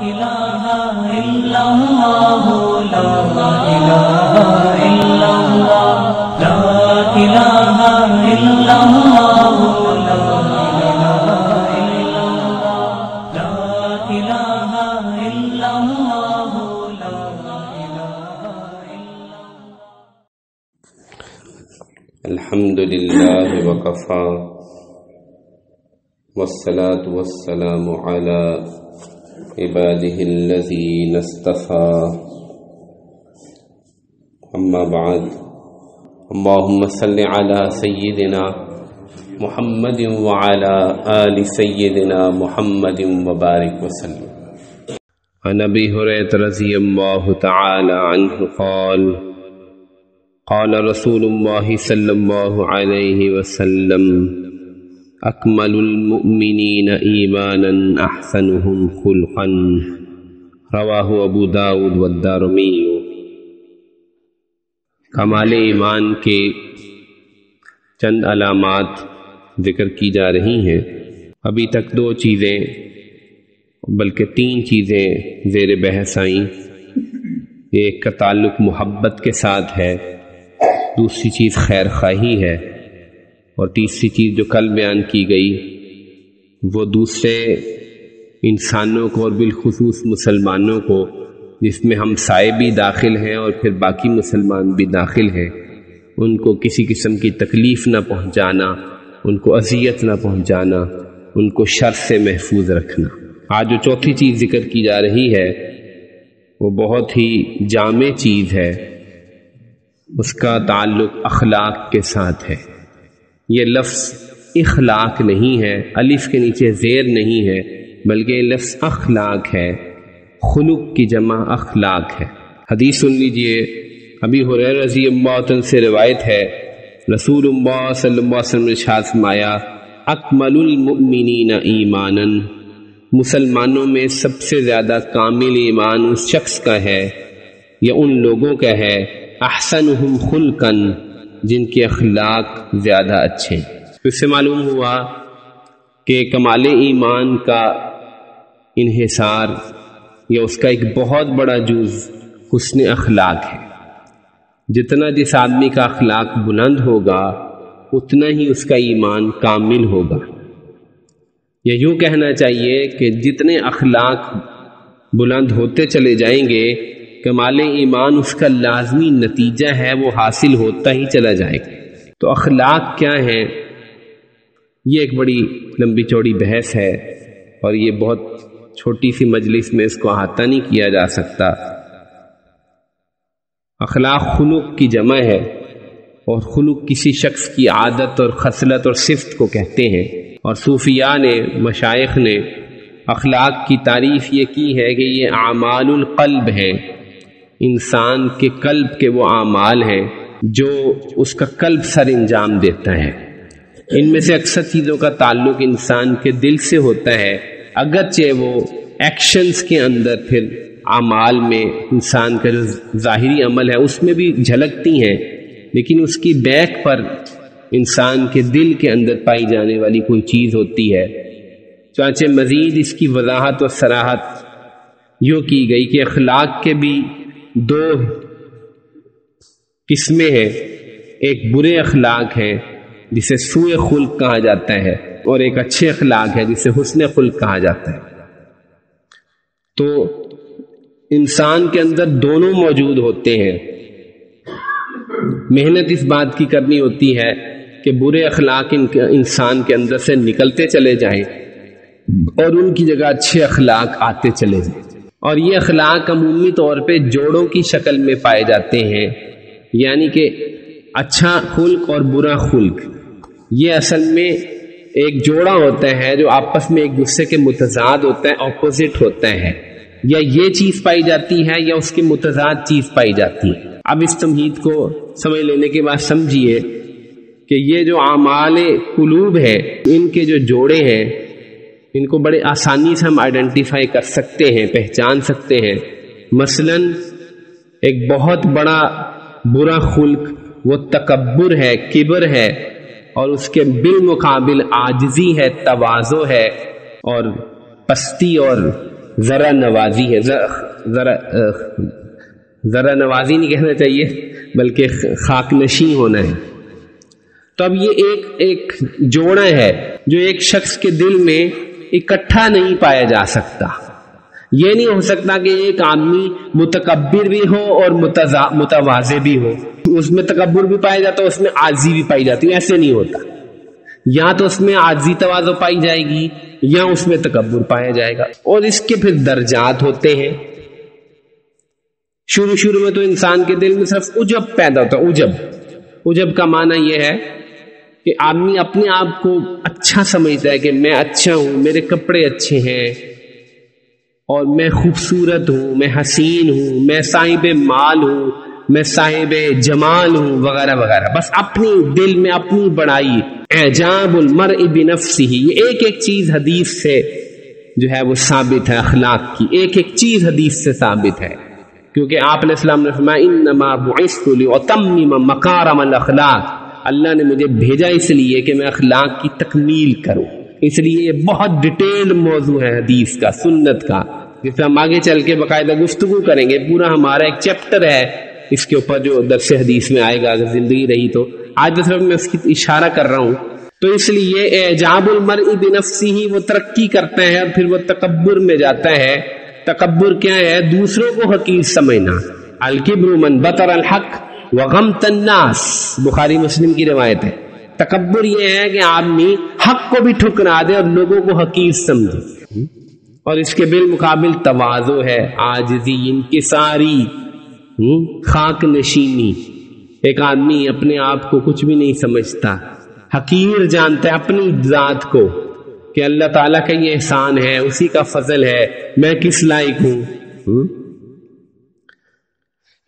إله إلا الله لا إله إلا الله لا إله إلا الله لا إله إلا الله لا إله إلا الله لا إله إلا الله. الحمد لله وكفى والصلاة والسلام على عباده الذين اصطفى أما بعد اللهم صل على سيدنا محمد وعلى آل سيدنا محمد وبارك وسلم. عن أبي هريرة رضي الله تعالى عنه قال قال رسول الله صلى الله عليه وسلم اکمل المؤمنین ایمانا احسنهم خلقا رواہ ابو داود والدارمی. کمال ایمان کے چند علامات ذکر کی جا رہی ہیں. ابھی تک دو چیزیں بلکہ تین چیزیں زیر بحث آئیں. ایک کا تعلق محبت کے ساتھ ہے، دوسری چیز خیر خواہی ہے، اور تیسری چیز جو کل بیان کی گئی وہ دوسرے انسانوں کو اور بالخصوص مسلمانوں کو، جس میں ہم سائے بھی داخل ہیں اور پھر باقی مسلمان بھی داخل ہیں، ان کو کسی قسم کی تکلیف نہ پہنچانا، ان کو اذیت نہ پہنچانا، ان کو شر سے محفوظ رکھنا. آج جو چوتھی چیز ذکر کی جا رہی ہے وہ بہت ہی جامع چیز ہے. اس کا تعلق اخلاق کے ساتھ ہے. یہ لفظ اخلاق نہیں ہے، الف کے نیچے زیر نہیں ہے، بلکہ یہ لفظ اخلاق ہے. خلق کی جمع اخلاق ہے. حدیث سن لیجئے. ابی ہریرہ رضی اللہ عنہ سے روایت ہے، رسول اللہ صلی اللہ علیہ وسلم نے ارشاد فرمایا اکمل المؤمنین ایمانا، مسلمانوں میں سب سے زیادہ کامل ایمان اس شخص کا ہے یا ان لوگوں کا ہے احسنہم خلقا، جن کے اخلاق زیادہ اچھے. اس سے معلوم ہوا کہ کمال ایمان کا انحصار یا اس کا ایک بہت بڑا جز حسن اخلاق ہے. جتنا جس آدمی کا اخلاق بلند ہوگا اتنا ہی اس کا ایمان کامل ہوگا. یا یوں کہنا چاہیے کہ جتنے اخلاق بلند ہوتے چلے جائیں گے کمال ایمان اس کا لازمی نتیجہ ہے، وہ حاصل ہوتا ہی چلا جائے گا. تو اخلاق کیا ہیں، یہ ایک بڑی لمبی چوڑی بحث ہے اور یہ بہت چھوٹی سی مجلس میں اس کو احاطہ نہیں کیا جا سکتا. اخلاق خلق کی جمع ہے، اور خلق کسی شخص کی عادت اور خصلت اور صفت کو کہتے ہیں. اور صوفیاء نے، مشائخ نے اخلاق کی تعریف یہ کی ہے کہ یہ اعمال القلب ہیں، انسان کے قلب کے وہ اعمال ہیں جو اس کا قلب سر انجام دیتا ہے. ان میں سے اکثر چیزوں کا تعلق انسان کے دل سے ہوتا ہے، اگرچہ وہ ایکشنز کے اندر پھر اعمال میں انسان کا جو ظاہری عمل ہے اس میں بھی جھلکتی ہیں، لیکن اس کی بیک پر انسان کے دل کے اندر پائی جانے والی کوئی چیز ہوتی ہے. چانچہ مزید اس کی وضاحت و صراحت یوں کی گئی کہ اخلاق کے بھی دو قسمیں ہیں. ایک برے اخلاق ہیں جسے سوء خلق کہا جاتا ہے، اور ایک اچھے اخلاق ہے جسے حسن خلق کہا جاتا ہے. تو انسان کے اندر دونوں موجود ہوتے ہیں. محنت اس بات کی کرنی ہوتی ہے کہ برے اخلاق انسان کے اندر سے نکلتے چلے جائیں اور ان کی جگہ اچھے اخلاق آتے چلے جائیں. اور یہ اخلاق عمومی طور پہ جوڑوں کی شکل میں پائے جاتے ہیں، یعنی کہ اچھا خلق اور برا خلق یہ اصل میں ایک جوڑا ہوتا ہے جو آپس میں ایک دوسرے کے متضاد ہوتا ہے، اپوزٹ ہوتا ہے. یا یہ چیز پائی جاتی ہے یا اس کی متضاد چیز پائی جاتی ہے. اب اس تمہید کو سمجھ لینے کے بعد سمجھیے کہ یہ جو اعمال قلوب ہے ان کے جو جوڑے ہیں ان کو بڑے آسانی سے ہم آئیڈینٹیفائی کر سکتے ہیں، پہچان سکتے ہیں. مثلا ایک بہت بڑا برا خلق وہ تکبر ہے، کبر ہے، اور اس کے بالمقابل عاجزی ہے، تواضع ہے، اور پستی اور ذرا نوازی ہے، ذرا نوازی نہیں کہنا چاہیے بلکہ خاک نشیں ہونا ہے. تو اب یہ ایک جوڑا ہے جو ایک شخص کے دل میں اکٹھا نہیں پایا جا سکتا. یہ نہیں ہو سکتا کہ ایک آدمی متکبر بھی ہو اور متواضع بھی ہو. اس میں تکبر بھی پایا جاتا ہے، اس میں عاجزی بھی پائی جاتی ہے. ایسے نہیں ہوتا. یا تو اس میں عاجزی تواضع پائی جائے گی یا اس میں تکبر پایا جائے گا. اور اس کے پھر درجات ہوتے ہیں. شروع میں تو انسان کے دل میں صرف عجب پیدا ہوتا ہے. عجب کا معنی یہ ہے کہ آدمی اپنے آپ کو اچھا سمجھتا ہے کہ میں اچھا ہوں، میرے کپڑے اچھے ہیں اور میں خوبصورت ہوں، میں حسین ہوں، میں صاحب مال ہوں، میں صاحب جمال ہوں، وغیرہ وغیرہ. بس اپنی دل میں اپنی بڑائی. اعجاب المرء بنفسہ، یہ ایک چیز حدیث سے جو ہے وہ ثابت ہے. اخلاق کی ایک چیز حدیث سے ثابت ہے، کیونکہ آپ علیہ السلام نے فرمایا انما بعثت لاتمم مکارم الاخلاق. اللہ نے مجھے بھیجا اس لیے کہ میں اخلاق کی تکمیل کروں. اس لیے یہ بہت ڈیٹیل موضوع ہے حدیث کا، سنت کا، جس سے ہم آگے چل کے باقاعدہ گفتگو کریں گے. پورا ہمارا ایک چیپٹر ہے اس کے اوپر جو درس حدیث میں آئے گا اگر زندگی رہی تو. آج صرف میں اس کی اشارہ کر رہا ہوں. تو اس لیے اعجاب المرء بنفسہ، وہ ترقی کرتا ہے اور پھر وہ تکبر میں جاتا ہے. تکبر کیا ہے؟ دوسروں کو حقیر سمجھنا. الکبر من بطر الحق وغمط الناس، بخاری مسلم کی روایت ہے. تکبر یہ ہے کہ آدمی حق کو بھی ٹھکرا دے اور لوگوں کو حقیر سمجھے. اور اس کے بالمقابل تواضع ہے، عاجزی، انکساری، خاک نشینی. ایک آدمی اپنے آپ کو کچھ بھی نہیں سمجھتا، حقیر جانتا ہے اپنی ذات کو کہ اللہ تعالیٰ کا یہ احسان ہے، اسی کا فضل ہے، میں کس لائق ہوں.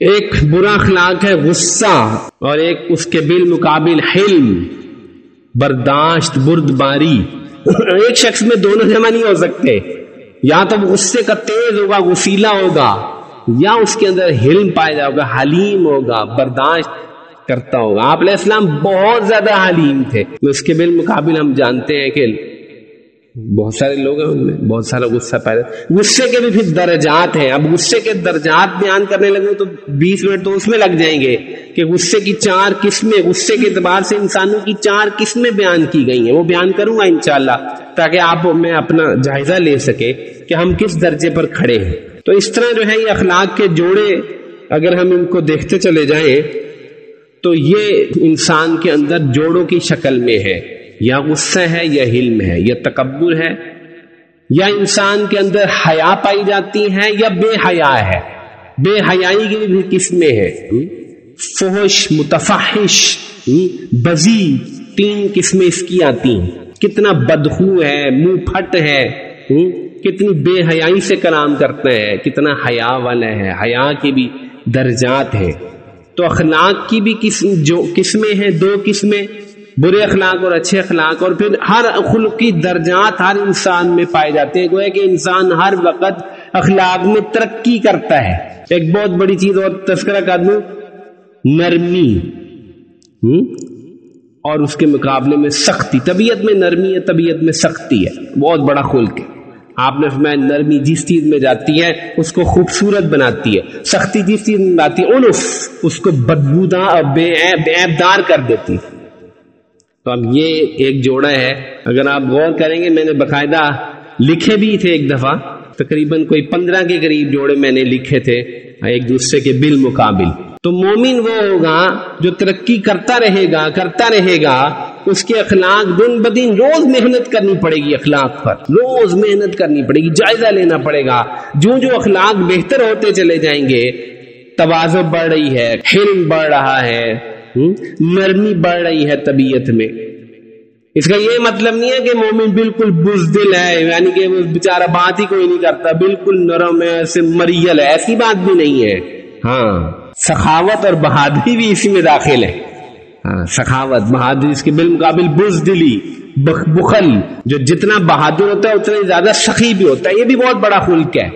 ایک برا اخلاق ہے غصہ، اور ایک اس کے بالمقابل حلم، برداشت، بردباری. ایک شخص میں دونوں جمع نہیں ہو سکتے. یا تو غصے کا تیز ہوگا، غصیلا ہوگا، یا اس کے اندر حلم پایا جائے گا، حلیم ہوگا، برداشت کرتا ہوگا. آپ علیہ السلام بہت زیادہ حلیم تھے. اس کے بالمقابل ہم جانتے ہیں کہ بہت سارے لوگ ہیں ان میں بہت سارا غصہ پیدا. غصے کے بھی پھر درجات ہیں. اب غصے کے درجات بیان کرنے لگوں تو 20 منٹ تو اس میں لگ جائیں گے کہ غصے کی 4 قسمیں، غصے کے اعتبار سے انسانوں کی 4 قسمیں بیان کی گئی ہیں. وہ بیان کروں گا انشاءاللہ تاکہ آپ میں اپنا جائزہ لے سکے کہ ہم کس درجے پر کھڑے ہیں. تو اس طرح جو ہے یہ اخلاق کے جوڑے اگر ہم ان کو دیکھتے چلے جائیں تو یہ انسان کے اندر جوڑوں کی شکل میں ہے. یا غصہ ہے، یا حلم ہے، یا تکبر ہے، یا انسان کے اندر حیا پائی جاتی ہے، یا بے حیا ہے. بے حیائی کی بھی قسمیں ہیں، فحش، متفحش، بذی، 3 قسمیں اس کی آتی ہیں. کتنا بدخو ہے، منہ پھٹ ہے، کتنی بے حیائی سے کلام کرتا ہے، کتنا حیا والا ہے. حیا کی بھی درجات ہیں. تو اخلاق کی بھی قسمیں ہیں، 2 قسمیں، برے اخلاق اور اچھے اخلاق. اور پھر ہر خلق کی درجات ہر انسان میں پائے جاتے ہیں. گویا کہ انسان ہر وقت اخلاق میں ترقی کرتا ہے. ایک بہت بڑی چیز اور تذکرہ کر دوں، نرمی، اور اس کے مقابلے میں سختی. طبیعت میں نرمی ہے، طبیعت میں سختی ہے. بہت بڑا خلق ہے. آپ نے فرمایا نرمی جس چیز میں جاتی ہے اس کو خوبصورت بناتی ہے، سختی جس چیز میں جاتی ہے انف اس کو بدبودار اور بے عیب دار کر دیتی ہے. تو اب یہ ایک جوڑا ہے. اگر آپ غور کریں گے، میں نے باقاعدہ لکھے بھی تھے ایک دفعہ، تقریباً کوئی 15 کے قریب جوڑے میں نے لکھے تھے ایک دوسرے کے بالمقابل. تو مومن وہ ہوگا جو ترقی کرتا رہے گا. اس کے اخلاق دن بدن روز محنت کرنی پڑے گی، اخلاق پر روز محنت کرنی پڑے گی، جائزہ لینا پڑے گا. جو اخلاق بہتر ہوتے چلے جائیں گے، تواضع بڑھ رہی ہے، حلم بڑھ رہا ہے، نرمی بڑھ رہی ہے طبیعت میں. اس کا یہ مطلب نہیں ہے کہ مومن بالکل بزدل ہے، یعنی کہ وہ بیچارہ بات ہی کوئی نہیں کرتا، بالکل نرم ہے، ایسے مریل ہے. ایسی بات بھی نہیں ہے. ہاں، سخاوت اور بہادری بھی اسی میں داخل ہے. ہاں، سخاوت، بہادری، اس کے بالمقابل بزدلی، بخل. جو جتنا بہادر ہوتا ہے اتنا زیادہ سخی بھی ہوتا ہے. یہ بھی بہت بڑا خلق ہے.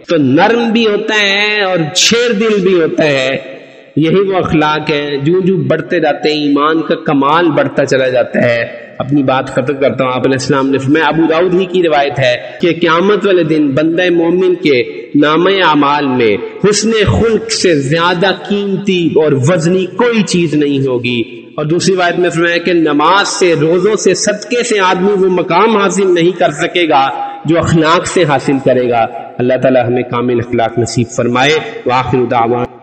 تو نرم بھی ہوتا ہے اور شیر دل بھی ہوتا ہے، یہی وہ اخلاق ہے جو بڑھتے جاتے ہیں، ایمان کا کمال بڑھتا چلا جاتا ہے۔ اپنی بات ختم کرتا ہوں۔ آپ علیہ السلام نے فرمایا، ابو داؤد ہی کی روایت ہے کہ قیامت والے دن بندہ مومن کے نامہ اعمال میں حسن خلق سے زیادہ قیمتی اور وزنی کوئی چیز نہیں ہوگی۔ اور دوسری روایت میں فرمایا کہ نماز سے، روزوں سے، صدقے سے آدمی وہ مقام حاصل نہیں کر سکے گا جو اخلاق سے حاصل کرے گا۔ اللہ تعالی ہمیں کامل اخلاق نصیب فرمائے۔ وآخر دعوانا